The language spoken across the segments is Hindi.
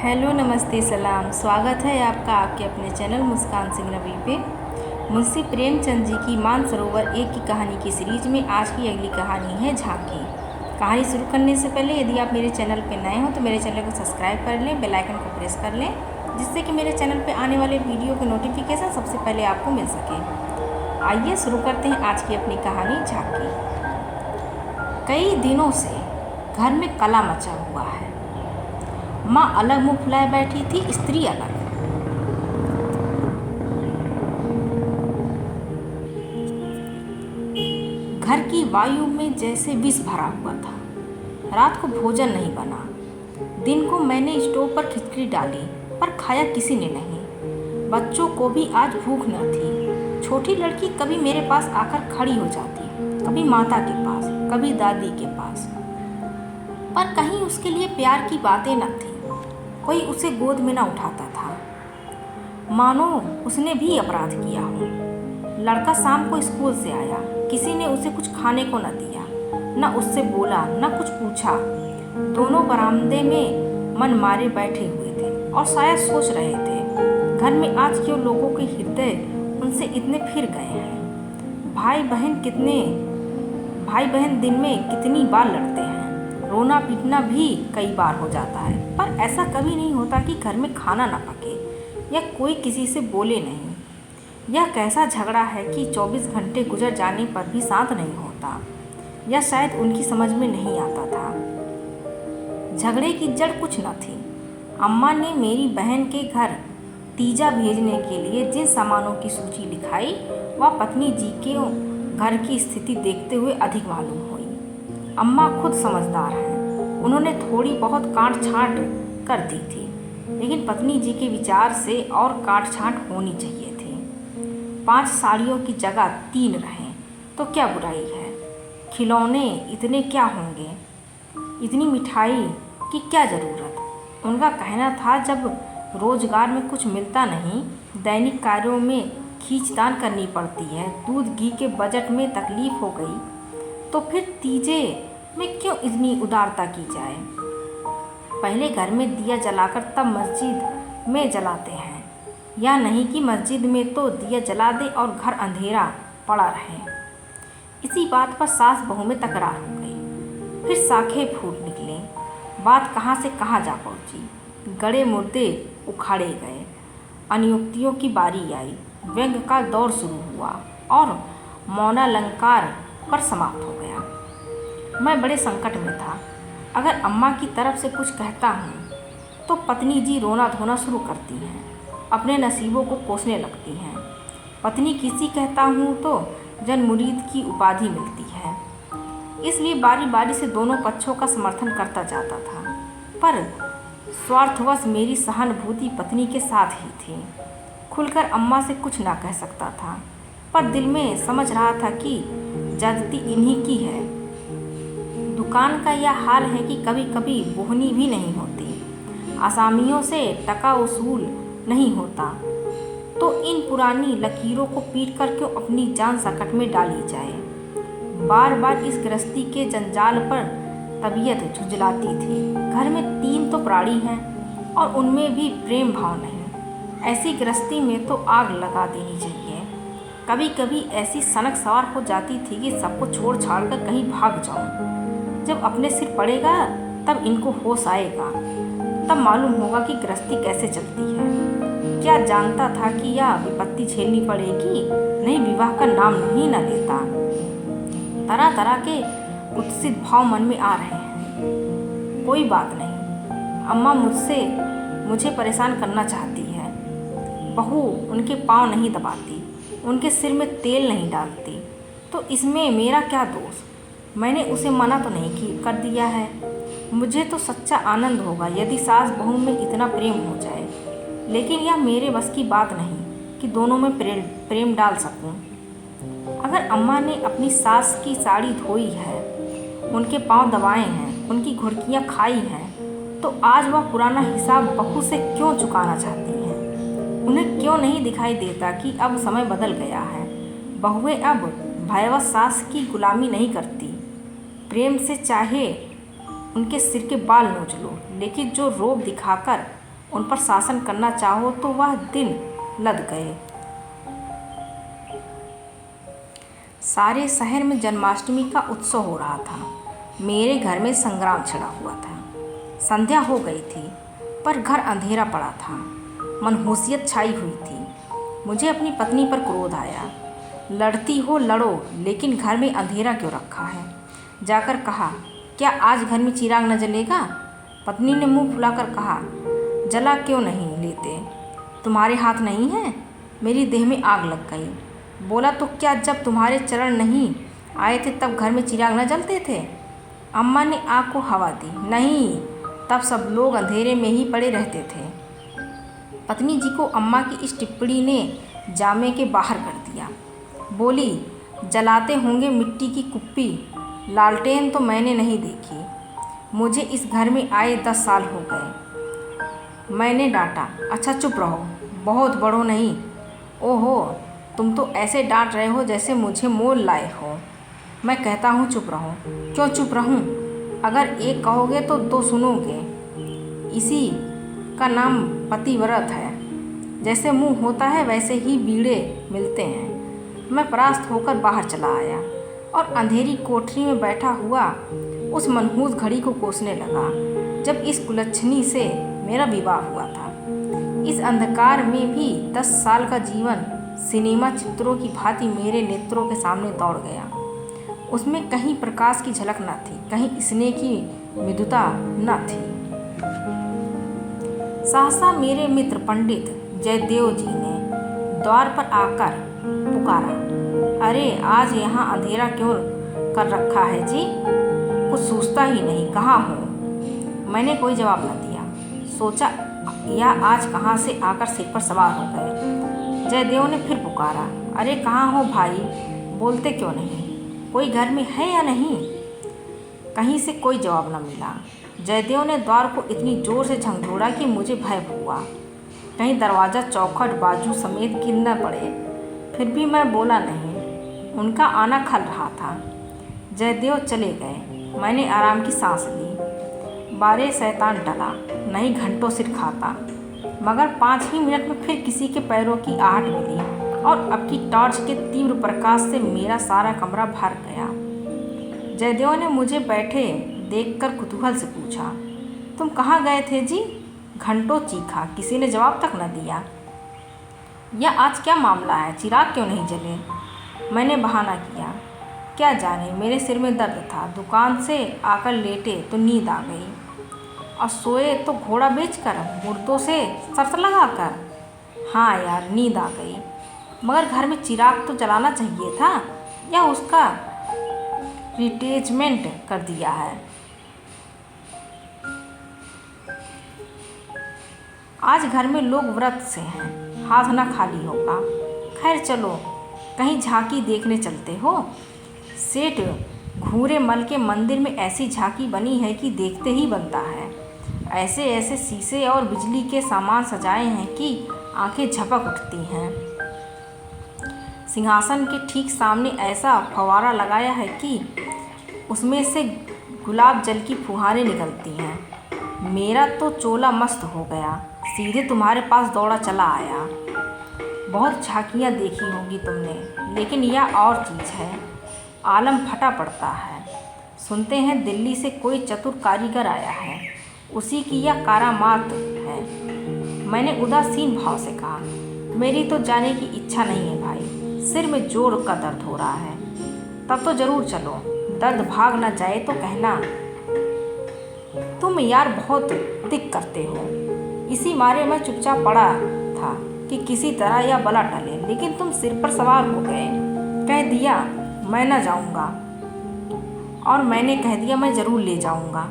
हेलो, नमस्ते, सलाम। स्वागत है आपका आपके अपने चैनल मुस्कान सिंह रवि पे। मुंशी प्रेमचंद जी की मानसरोवर एक की कहानी की सीरीज में आज की अगली कहानी है झांकी। कहानी शुरू करने से पहले यदि आप मेरे चैनल पर नए हो तो मेरे चैनल को सब्सक्राइब कर लें, बेल आइकन को प्रेस कर लें, जिससे कि मेरे चैनल पर आने वाले वीडियो के नोटिफिकेशन सबसे पहले आपको मिल सके। आइए शुरू करते हैं आज की अपनी कहानी झांकी। कई दिनों से घर में कला मचा हुआ है। माँ अलग मुँह फुलाए बैठी थी, स्त्री अलग। घर की वायु में जैसे विष भरा हुआ था। रात को भोजन नहीं बना। दिन को मैंने स्टोव पर खिचड़ी डाली, पर खाया किसी ने नहीं। बच्चों को भी आज भूख न थी। छोटी लड़की कभी मेरे पास आकर खड़ी हो जाती, कभी माता के पास, कभी दादी के पास, पर कहीं उसके लिए प्यार की बातें न थी। कोई उसे गोद में न उठाता था, मानो उसने भी अपराध किया हो। लड़का शाम को स्कूल से आया, किसी ने उसे कुछ खाने को न दिया, न उससे बोला, न कुछ पूछा। दोनों बरामदे में मन मारे बैठे हुए थे और शायद सोच रहे थे, घर में आज क्यों लोगों के हृदय उनसे इतने फिर गए हैं। भाई बहन दिन में कितनी बार लड़ते हैं। रोना पीटना भी कई बार हो जाता है, पर ऐसा कभी नहीं होता कि घर में खाना ना पके या कोई किसी से बोले नहीं। यह कैसा झगड़ा है कि 24 घंटे गुजर जाने पर भी शांत नहीं होता, या शायद उनकी समझ में नहीं आता था। झगड़े की जड़ कुछ न थी। अम्मा ने मेरी बहन के घर तीजा भेजने के लिए जिन सामानों की सूची लिखाई, वह पत्नी जी के घर की स्थिति देखते हुए अधिक मालूम हुई। अम्मा खुद समझदार हैं। उन्होंने थोड़ी बहुत काट छाँट कर दी थी, लेकिन पत्नी जी के विचार से और काट छाँट होनी चाहिए थी। 5 साड़ियों की जगह 3 रहें तो क्या बुराई है। खिलौने इतने क्या होंगे, इतनी मिठाई की क्या ज़रूरत। उनका कहना था, जब रोजगार में कुछ मिलता नहीं, दैनिक कार्यों में खींचतान करनी पड़ती है, दूध घी के बजट में तकलीफ हो गई, तो फिर तीजे में क्यों इतनी उदारता की जाए। पहले घर में दिया जलाकर तब मस्जिद में जलाते हैं, या नहीं कि मस्जिद में तो दिया जला दे और घर अंधेरा पड़ा रहे। इसी बात पर सास बहू में तकरार हो गई। फिर शाखें फूट निकले। बात कहाँ से कहाँ जा पहुँची। गड़े मुर्दे उखाड़े गए। अनियुक्तियों की बारी आई। व्यंग का दौर शुरू हुआ और मौनालंकार पर समाप्त हो गया। मैं बड़े संकट में था। अगर अम्मा की तरफ से कुछ कहता हूँ तो पत्नी जी रोना धोना शुरू करती हैं, अपने नसीबों को कोसने लगती हैं। पत्नी किसी कहता हूँ तो जन मुरीद की उपाधि मिलती है। इसलिए बारी बारी से दोनों पक्षों का समर्थन करता जाता था, पर स्वार्थवश मेरी सहानुभूति पत्नी के साथ ही थी। खुलकर अम्मा से कुछ ना कह सकता था, पर दिल में समझ रहा था कि ज्यादती इन्हीं की है। दुकान का यह हाल है कि कभी कभी बोहनी भी नहीं होती, आसामियों से टका वसूल नहीं होता, तो इन पुरानी लकीरों को पीट कर क्यों अपनी जान संकट में डाली जाए। बार बार इस गृहस्थी के जंजाल पर तबीयत झुंझलाती थी। घर में 3 तो प्राणी हैं और उनमें भी प्रेम भाव नहीं। ऐसी गृहस्थी में तो आग लगा देनी चाहिए। कभी कभी ऐसी सनक सवार हो जाती थी कि सबको छोड़ छाड़ कर कहीं भाग जाऊं। जब अपने सिर पड़ेगा तब इनको होश आएगा, तब मालूम होगा कि गृहस्थी कैसे चलती है। क्या जानता था कि यह विपत्ति झेलनी पड़ेगी, नहीं विवाह का नाम नहीं न लेता। तरह तरह के कुत्सित भाव मन में आ रहे हैं। कोई बात नहीं, अम्मा मुझे परेशान करना चाहती है। बहू उनके पाँव नहीं दबाती, उनके सिर में तेल नहीं डालती, तो इसमें मेरा क्या दोष। मैंने उसे मना तो नहीं कर दिया है। मुझे तो सच्चा आनंद होगा यदि सास बहू में इतना प्रेम हो जाए, लेकिन यह मेरे बस की बात नहीं कि दोनों में प्रेम डाल सकूं। अगर अम्मा ने अपनी सास की साड़ी धोई है, उनके पाँव दबाए हैं, उनकी घुड़कियाँ खाई हैं, तो आज वह पुराना हिसाब बहू से क्यों चुकाना चाहती हैं। उन्हें क्यों नहीं दिखाई देता कि अब समय बदल गया है। बहुएं अब भयावह सास की गुलामी नहीं करती। प्रेम से चाहे उनके सिर के बाल नोच लो, लेकिन जो रोब दिखाकर उन पर शासन करना चाहो तो वह दिन लद गए। सारे शहर में जन्माष्टमी का उत्सव हो रहा था। मेरे घर में संग्राम छिड़ा हुआ था। संध्या हो गई थी पर घर अंधेरा पड़ा था। मनहूसियत छाई हुई थी। मुझे अपनी पत्नी पर क्रोध आया। लड़ती हो लड़ो, लेकिन घर में अंधेरा क्यों रखा है? जाकर कहा, क्या आज घर में चिराग न जलेगा? पत्नी ने मुंह फुलाकर कहा, जला क्यों नहीं लेते? तुम्हारे हाथ नहीं है? मेरी देह में आग लग गई। बोला, तो क्या जब तुम्हारे चरण नहीं आए थे तब घर में चिराग न जलते थे? अम्मा ने आग को हवा दी। नहीं, तब सब लोग अंधेरे में ही पड़े रहते थे। पत्नी जी को अम्मा की इस टिप्पणी ने जामे के बाहर कर दिया। बोली, जलाते होंगे मिट्टी की कुप्पी, लालटेन तो मैंने नहीं देखी। मुझे इस घर में आए 10 साल हो गए। मैंने डांटा, अच्छा चुप रहो, बहुत बड़ो नहीं। ओहो, तुम तो ऐसे डांट रहे हो जैसे मुझे मोल लाए हो। मैं कहता हूँ चुप रहो। क्यों चुप रहूँ? अगर एक कहोगे तो 2 सुनोगे। इसी का नाम पतिव्रत है। जैसे मुंह होता है वैसे ही बीड़े मिलते हैं। मैं परास्त होकर बाहर चला आया और अंधेरी कोठरी में बैठा हुआ उस मनहूस घड़ी को कोसने लगा जब इस कुलच्छनी से मेरा विवाह हुआ था। इस अंधकार में भी 10 साल का जीवन सिनेमा चित्रों की भांति मेरे नेत्रों के सामने दौड़ गया। उसमें कहीं प्रकाश की झलक न थी, कहीं स्नेह की मृदुता न थी। सहसा मेरे मित्र पंडित जयदेव जी ने द्वार पर आकर पुकारा, अरे आज यहाँ अंधेरा क्यों कर रखा है जी? कुछ सूझता ही नहीं, कहाँ हो? मैंने कोई जवाब न दिया। सोचा या आज कहाँ से आकर सिर पर सवार हो गए। जयदेव ने फिर पुकारा, अरे कहाँ हो भाई, बोलते क्यों नहीं? कोई घर में है या नहीं? कहीं से कोई जवाब न मिला। जयदेव ने द्वार को इतनी जोर से झंझोड़ा कि मुझे भय हुआ कहीं दरवाज़ा, चौखट, बाजू समेत गिर न पड़े। फिर भी मैं बोला नहीं। उनका आना खल रहा था। जयदेव चले गए। मैंने आराम की सांस ली। 12 शैतान टला, नहीं घंटों सिर खाता, मगर 5 ही मिनट में फिर किसी के पैरों की आहट मिली और अब की टॉर्च के तीव्र प्रकाश से मेरा सारा कमरा भर गया। जयदेव ने मुझे बैठे देखकर कुतूहल से पूछा, तुम कहाँ गए थे जी? घंटों चीखा, किसी ने जवाब तक न दिया। यह आज क्या मामला है, चिराग क्यों नहीं जले? मैंने बहाना किया। क्या जाने, मेरे सिर में दर्द था। दुकान से आकर लेटे तो नींद आ गई और सोए तो घोड़ा बेचकर, मुर्दों से शर्त लगाकर। हाँ यार, नींद आ गई। मगर घर में चिराग तो जलाना चाहिए था, या उसका रिटेचमेंट कर दिया है। आज घर में लोग व्रत से हैं, हाथ ना खाली होगा। खैर चलो, कहीं झांकी देखने चलते हो। सेठ घूरे मल के मंदिर में ऐसी झांकी बनी है कि देखते ही बनता है। ऐसे ऐसे शीशे और बिजली के सामान सजाए हैं कि आंखें झपक उठती हैं। सिंहासन के ठीक सामने ऐसा फव्वारा लगाया है कि उसमें से गुलाब जल की फुहारें निकलती हैं। मेरा तो चोला मस्त हो गया, सीधे तुम्हारे पास दौड़ा चला आया। बहुत झांकियाँ देखी होंगी तुमने, लेकिन यह और चीज़ है। आलम फटा पड़ता है। सुनते हैं दिल्ली से कोई चतुर कारीगर आया है, उसी की यह कारामात है। मैंने उदासीन भाव से कहा, मेरी तो जाने की इच्छा नहीं है भाई, सिर में जोर का दर्द हो रहा है। तब तो ज़रूर चलो, दर्द भाग ना जाए तो कहना। तुम यार बहुत दिक करते हो। इसी मारे मैं चुपचाप पड़ा था कि किसी तरह यह बला टले, लेकिन तुम सिर पर सवार हो गए। कह दिया मैं न जाऊंगा, और मैंने कह दिया मैं ज़रूर ले जाऊंगा।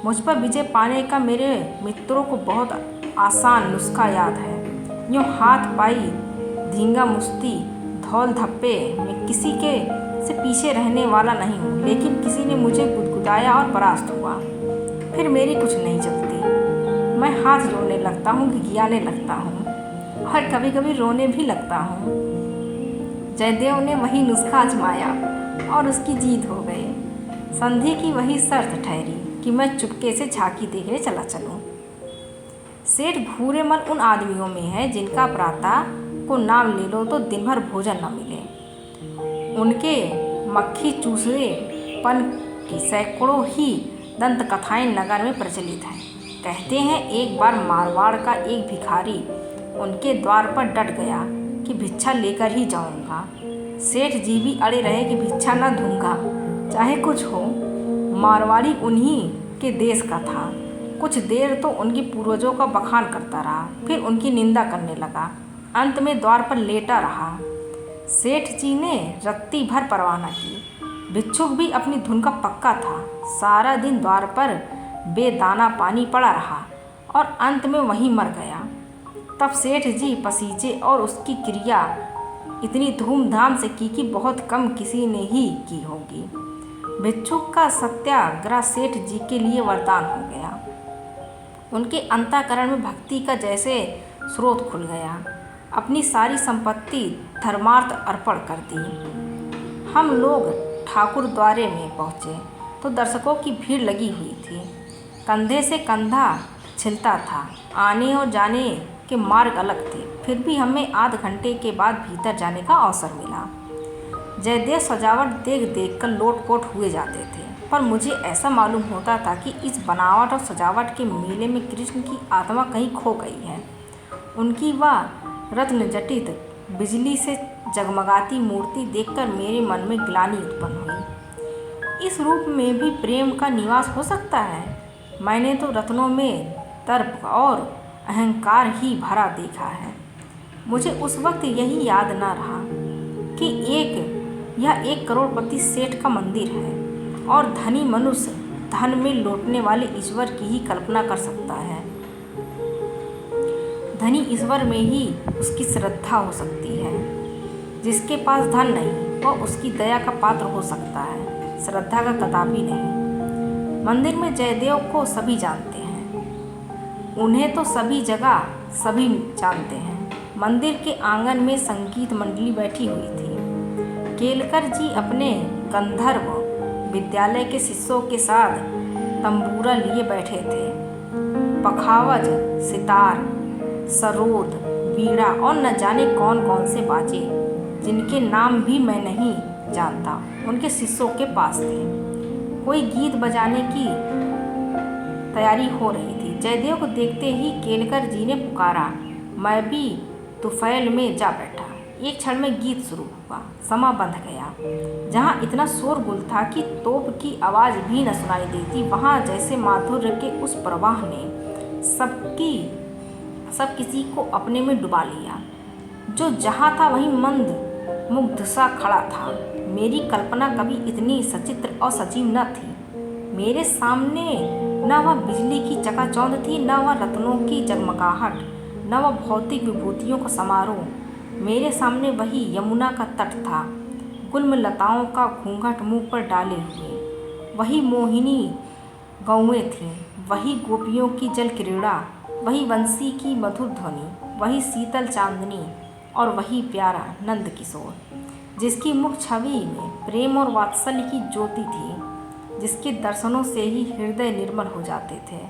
मुझ पर विजय पाने का मेरे मित्रों को बहुत आसान नुस्खा याद है। यूँ हाथ पाई धींगा मुश्ती धौल धप्पे में किसी के से पीछे रहने वाला नहीं हूँ, लेकिन किसी ने मुझे गुदगुदाया और परास्त हुआ। फिर मेरी कुछ नहीं चलती। मैं हाथ जोड़ने लगता हूँ, गिगियाने लगता हूँ और कभी कभी रोने भी लगता हूँ। जयदेव ने वही नुस्खा आजमाया और उसकी जीत हो गई। संधि की वही शर्त ठहरी कि मैं चुपके से झांकी देखने चला चलूँ। सेठ भूरे मन उन आदमियों में है जिनका प्रातः को नाम ले लो तो दिन भर भोजन न मिले। उनके मक्खी चूसेपन की सैकड़ों ही दंत कथाएं नगर में प्रचलित हैं। कहते हैं एक बार मारवाड़ का एक भिखारी उनके द्वार पर डट गया कि भिक्षा लेकर ही जाऊंगा। सेठ जी भी अड़े रहे कि भिक्षा न दूंगा, चाहे कुछ हो। मारवाड़ी उन्हीं के देश का था। कुछ देर तो उनके पूर्वजों का बखान करता रहा, फिर उनकी निंदा करने लगा। अंत में द्वार पर लेटा रहा। सेठ जी ने रत्ती भर परवाह न की। भिक्षुक भी अपनी धुन का पक्का था। सारा दिन द्वार पर बेदाना पानी पड़ा रहा और अंत में वहीं मर गया। तब सेठ जी पसीजे और उसकी क्रिया इतनी धूमधाम से की कि बहुत कम किसी ने ही की होगी। भिक्षुक का सत्याग्रह सेठ जी के लिए वरदान हो गया। उनके अंतःकरण में भक्ति का जैसे स्रोत खुल गया। अपनी सारी संपत्ति धर्मार्थ अर्पण कर दी। हम लोग ठाकुर द्वारे में पहुँचे तो दर्शकों की भीड़ लगी हुई थी। कंधे से कंधा छिलता था। आने और जाने के मार्ग अलग थे, फिर भी हमें आध घंटे के बाद भीतर जाने का अवसर मिला। जयदेव सजावट देख देख कर लोटपोट हुए जाते थे, पर मुझे ऐसा मालूम होता था कि इस बनावट और सजावट के मेले में कृष्ण की आत्मा कहीं खो गई है। उनकी वह रत्न जटित बिजली से जगमगाती मूर्ति देखकर मेरे मन में ग्लानि उत्पन्न हुई। इस रूप में भी प्रेम का निवास हो सकता है? मैंने तो रत्नों में दर्प और अहंकार ही भरा देखा है। मुझे उस वक्त यही याद न रहा कि यह 1 करोड़पति सेठ का मंदिर है और धनी मनुष्य धन में लौटने वाले ईश्वर की ही कल्पना कर सकता है। धनी ईश्वर में ही उसकी श्रद्धा हो सकती है। जिसके पास धन नहीं वह उसकी दया का पात्र हो सकता है, श्रद्धा का कदापि नहीं। मंदिर में जयदेव को सभी जानते हैं। उन्हें तो सभी जगह सभी जानते हैं। मंदिर के आंगन में संगीत मंडली बैठी हुई थी। केलकर जी अपने गंधर्व विद्यालय के शिष्यों के साथ तंबूरा लिए बैठे थे। पखावज, सितार, सरोद, बीड़ा और न जाने कौन कौन से बाजे जिनके नाम भी मैं नहीं जानता उनके शिष्यों के पास थे। कोई गीत बजाने की तैयारी हो रही थी। जयदेव को देखते ही केलकर जी ने पुकारा। मैं भी तुफैल में जा बैठा। एक क्षण में गीत शुरू हुआ। समा बंध गया। जहाँ इतना शोरगुल था कि तोप की आवाज़ भी न सुनाई देती, वहाँ जैसे माधुर्य के उस प्रवाह ने सब किसी को अपने में डुबा लिया। जो जहाँ था वहीं मंद मुग्ध सा खड़ा था। मेरी कल्पना कभी इतनी सचित्र और सजीव न थी। मेरे सामने न वह बिजली की चकाचौंध थी, न वह रत्नों की जगमगाहट, न वह भौतिक विभूतियों का समारोह। मेरे सामने वही यमुना का तट था, गुल्म लताओं का घूंघट मुंह पर डाले हुए। वही मोहिनी गौएं थीं, वही गोपियों की जल क्रीड़ा, वही बंसी की मधुर ध्वनि, वही शीतल चांदनी और वही प्यारा नंद किशोर, जिसकी मुख छवि में प्रेम और वात्सल्य की ज्योति थी, जिसके दर्शनों से ही हृदय निर्मल हो जाते थे।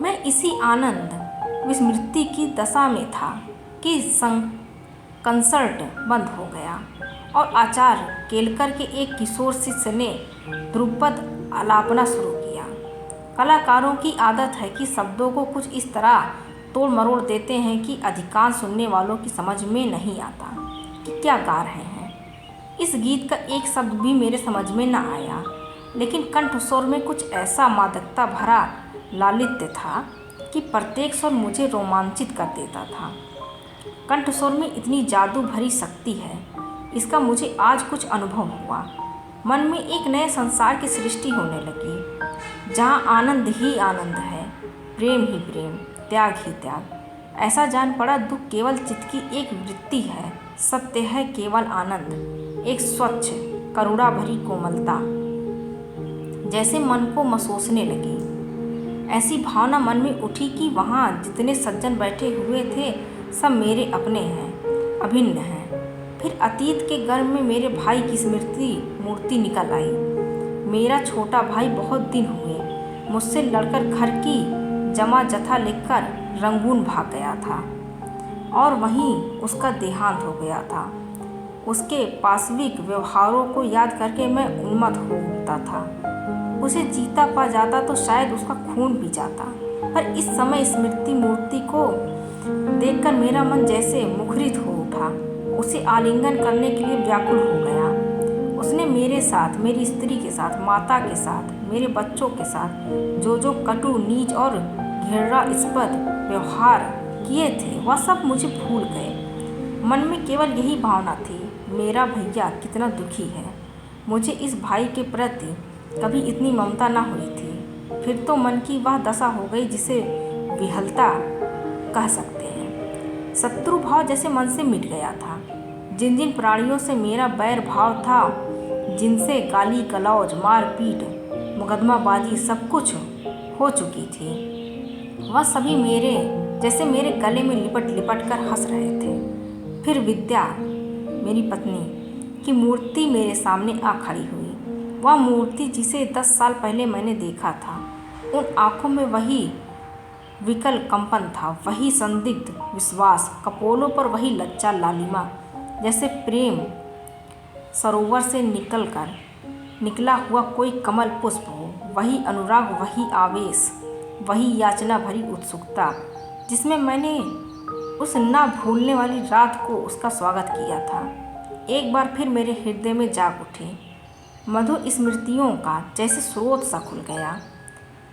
मैं इसी आनंद विस्मृति की दशा में था कि कंसर्ट बंद हो गया और आचार्य केलकर के एक किशोर शिष्य ने ध्रुपद आलापना शुरू किया। कलाकारों की आदत है कि शब्दों को कुछ इस तरह तोड़ मरोड़ देते हैं कि अधिकांश सुनने वालों की समझ में नहीं आता कि क्या गा रहे हैं। इस गीत का एक शब्द भी मेरे समझ में न आया, लेकिन कंठस्वर में कुछ ऐसा मादकता भरा लालित्य था कि प्रत्येक स्वर मुझे रोमांचित कर देता था। कंठस्वर में इतनी जादू भरी शक्ति है, इसका मुझे आज कुछ अनुभव हुआ। मन में एक नए संसार की सृष्टि होने लगी, जहाँ आनंद ही आनंद है, प्रेम ही प्रेम, त्याग ही त्याग। ऐसा जान पड़ा दुख केवल चित्त की एक वृत्ति है, सत्य है केवल आनंद, एक स्वच्छ करुणा भरी कोमलता जैसे मन को मसोसने लगी। ऐसी भावना मन में उठी कि वहाँ जितने सज्जन बैठे हुए थे सब मेरे अपने हैं, अभिन्न हैं। फिर अतीत के गर्भ में मेरे भाई की स्मृति मूर्ति निकल आई। मेरा छोटा भाई बहुत दिन हुए मुझसे लड़कर घर की जमा जथा लिखकर रंगून भाग गया था और वहीं उसका देहांत हो गया था। उसके पाशविक व्यवहारों को याद करके मैं उन्मत्त हो उठता था। उसे जीता पा जाता तो शायद उसका खून पी जाता, पर इस समय स्मृति मूर्ति को देखकर मेरा मन जैसे मुखरित हो उठा। उसे आलिंगन करने के लिए व्याकुल हो गया। उसने मेरे साथ, मेरी स्त्री के साथ, माता के साथ, मेरे बच्चों के साथ जो जो कटु, नीच और घृणास्पद व्यवहार किए थे वह सब मुझे भूल गए। मन में केवल यही भावना थी, मेरा भैया कितना दुखी है। मुझे इस भाई के प्रति कभी इतनी ममता न हुई थी। फिर तो मन की वह दशा हो गई जिसे विहलता कह सकते हैं। शत्रु भाव जैसे मन से मिट गया था। जिन जिन प्राणियों से मेरा बैर भाव था, जिनसे गाली गलौज, मारपीट, मुकदमाबाजी सब कुछ हो चुकी थी, वह सभी मेरे जैसे मेरे गले में लिपट लिपट कर हंस रहे थे। फिर विद्या, मेरी पत्नी की मूर्ति मेरे सामने आ खड़ी हुई। वह मूर्ति जिसे 10 साल पहले मैंने देखा था। उन आँखों में वही विकल कंपन था, वही संदिग्ध विश्वास, कपोलों पर वही लज्जा लालिमा, जैसे प्रेम सरोवर से निकला हुआ कोई कमल पुष्प हो। वही अनुराग, वही आवेश, वही याचना भरी उत्सुकता जिसमें मैंने उस ना भूलने वाली रात को उसका स्वागत किया था, एक बार फिर मेरे हृदय में जाग उठे। मधुर स्मृतियों का जैसे स्रोत सा खुल गया।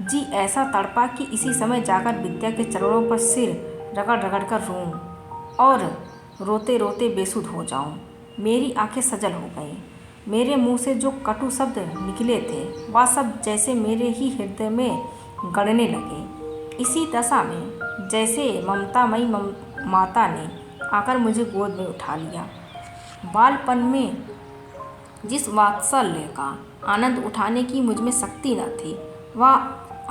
जी ऐसा तड़पा कि इसी समय जाकर विद्या के चरणों पर सिर रगड़ रगड़ कर रोऊं और रोते रोते बेसुध हो जाऊं। मेरी आंखें सजल हो गईं। मेरे मुंह से जो कटु शब्द निकले थे वह सब जैसे मेरे ही हृदय में गड़ने लगे। इसी दशा में जैसे ममतामयी माता ने आकर मुझे गोद में उठा लिया। बालपन में जिस वात्सल्य का आनंद उठाने की मुझमें शक्ति न थी, वह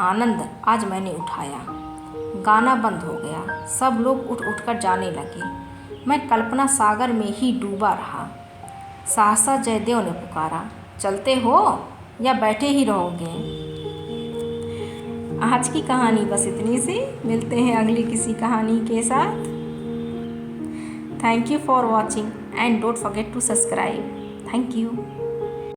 आनंद आज मैंने उठाया। गाना बंद हो गया। सब लोग उठ उठकर जाने लगे। मैं कल्पना सागर में ही डूबा रहा। सहसा जयदेव ने पुकारा, चलते हो या बैठे ही रहोगे? आज की कहानी बस इतनी सी। मिलते हैं अगली किसी कहानी के साथ। Thank you for watching and don't forget to subscribe. Thank you.